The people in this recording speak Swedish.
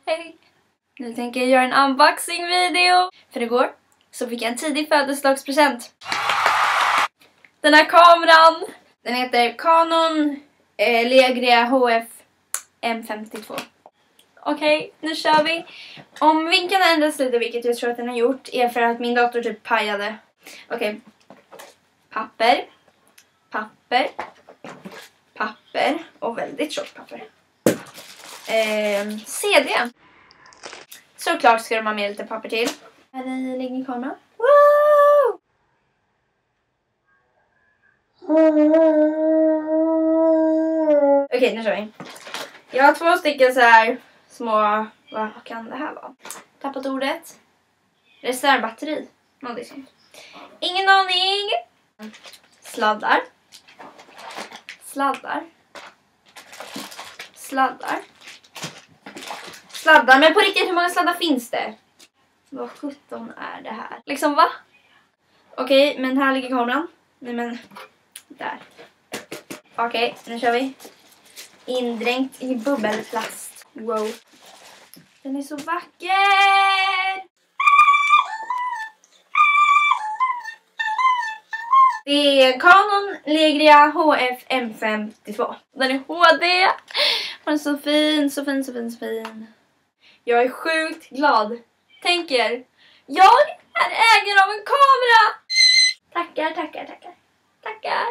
Hej! Nu tänker jag göra en unboxing-video. För igår så fick jag en tidig födelsedagspresent. Den här kameran, den heter Canon LEGRIA HF M52. Okej, nu kör vi. Om vinkeln ändras lite, vilket jag tror att den har gjort, är för att min dator typ pajade. Okej. Papper. Papper. Papper. Och väldigt tjockt papper. CD. Såklart ska de ha med lite papper till. Här ligger kameran. Wow! Okej, nu kör vi. Jag har 2 stycken så här små... Vad kan det här vara? Tappat ordet. Reservbatteri. Någonting sånt. Ingen aning. Sladdar. Sladdar. Sladdar. Sladdar. Men på riktigt, hur många sladdar finns det? Vad 17 är det här? Liksom, va? Okej, men här ligger kameran. Nej, men... Där. Okej, nu kör vi. Indränkt i bubbelplast. Wow. Den är så vacker! Det är Canon LEGRIA HF M52. Den är HD. Den är så fin, så fin, så fin, så fin. Jag är sjukt glad. Tänk er, jag är ägare av en kamera! Tackar, tackar, tackar. Tackar.